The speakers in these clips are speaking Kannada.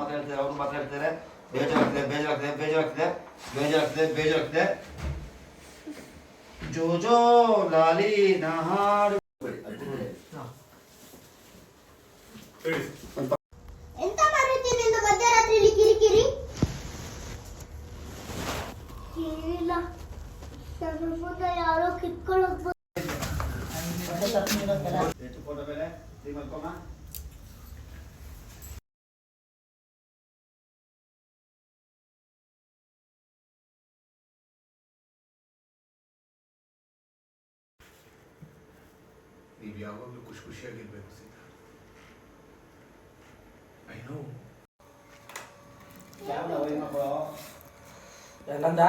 ಮಾತಾಡ್ತಾರೆ, ಅವ್ರು ಮಾತಾಡ್ತಾರೆ. ಬೇಜಾರಾಗ್ತಿದೆ. ಜೋಜೋ ಲಾಲಿ ನಹಾಡು ಎಂತ ಮಾರುತಿ ನಿಂದು ಮಧ್ಯರಾತ್ರಿಯಲ್ಲಿ ಕಿರಿಕಿರಿ? ಏನಿಲ್ಲ, ನನ್ನ ಯಾರೋ ಕಿತ್ಕೊಳ್ಳೋದು. ನೀವು ಯಾವಾಗಲೂ ಖುಷಿಯಾಗಿರ್ಬೇಕು ಸೀತಾ. I know. ನಂದ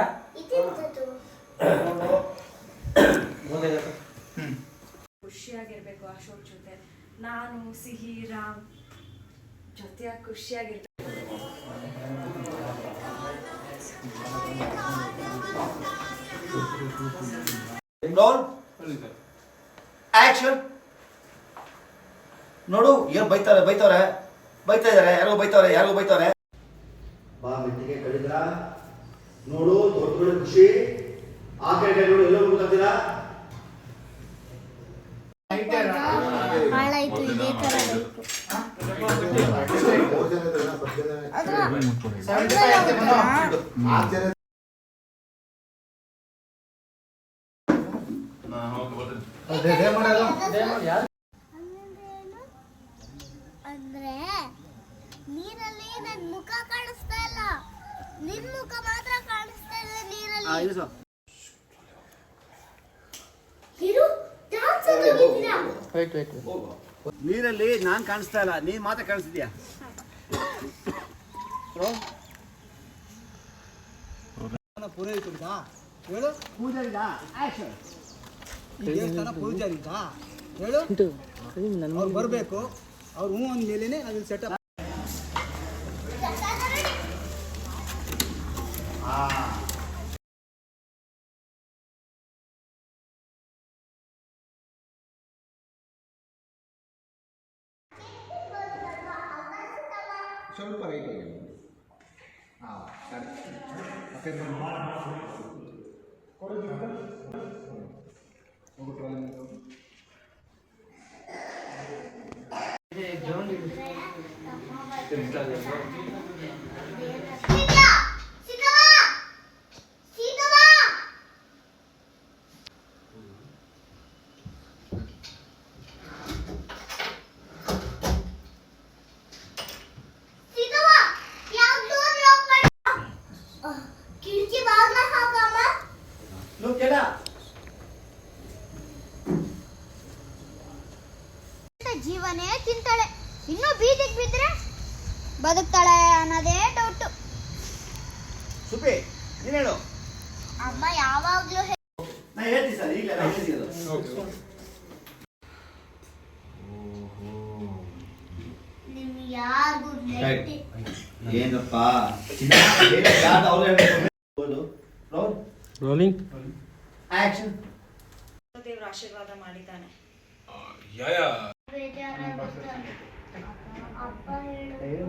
ಖುಷಿಯಾಗಿರ್ಬೇಕು ಅಶೋಕ್ ಜೊತೆ. ನಾನು ಸಿಹಿ ರಾಮ್ ಜೊತೆಯಾಗಿ ಖುಷಿಯಾಗಿರ್ಬೇಕು. ಆಕ್ಷನ್. ನೋಡು ಏನು ಬೈತಾ ಇದಾರೆ, ಯಾರಿಗೋ ಬೈತವ್ರೆ. ಬಾ ಮೆತ್ತಿಗೆ ಕಡಿದ್ರ ನೋಡು, ದೊಡ್ಡ ಖುಷಿ. ಆ ಕಡೆ ನೋಡು, ಎಲ್ಲೋ ಗೊತ್ತಾಗ್ತೀರಾ? ಹಾಳಾಯ್ತು, ಇದೇ ತರ ಅಂದ್ರೆ ನೀರಲ್ಲಿ ನನ್ ಮುಖ ಕಾಣಿಸ್ತಾ ಇಲ್ಲ, ನಿನ್ ಮುಖ ಮಾತ್ರ ಕಾಣಿಸ್ತಾ ಇದೆ ನೀರಲ್ಲಿ. ನೀರಲ್ಲಿ ನಾನ್ ಕಾಣಿಸ್ತಾ ಇಲ್ಲ, ನೀನ್ ಮಾತ್ರ ಕಾಣಿಸ್ತಿದ್ಯಾ? ಪೂರೈಸಿದ ಹೇಳು, ಪೂಜಾರಿದ ಆಕ್ಷನ್. ದೇವಸ್ಥಾನ ಪೂಜಾರಿದ ಹೇಳು. ಅವ್ರು ಬರಬೇಕು, ಅವ್ರು ಹ್ಞೂ ಅಂದ್ಮೇಲೆ ಅದನ್ನ ಸೆಟಪ್. ಸ್ವಲ್ಪ ರೈಟ್ ಹೋಗಿ. ಕಿಟಕಿ ಬಾಗ್ಲ ಹಾಕಮ್ಮ. ಜೀವನೇ ತಿಂತಾಳೆ, ಇನ್ನೂ ಬೀದಿಗೆ ಬಿದ್ರೆ ಬದುಕ್ತಾಳೆ ಅನ್ನೋದೇ ಡೌಟು. ಸುಪಿ ನೀನ್ ಹೇಳು. ಅಮ್ಮ ಯಾವಾಗ್ಲೂ ನಾ ಹೇಳ್ತೀನಿ ಸರ್, ಈಗ ನಿಮ್ಗೆ ಯಾರಿಗೂ ಏನಪ್ಪ ರೋಲಿಂಗ್ ಆಕ್ಷನ್. ದೇವ್ರ ಆಶೀರ್ವಾದ ಮಾಡಿದ್ದಾನೆ. ಅಪ್ಪ ಹೇಳು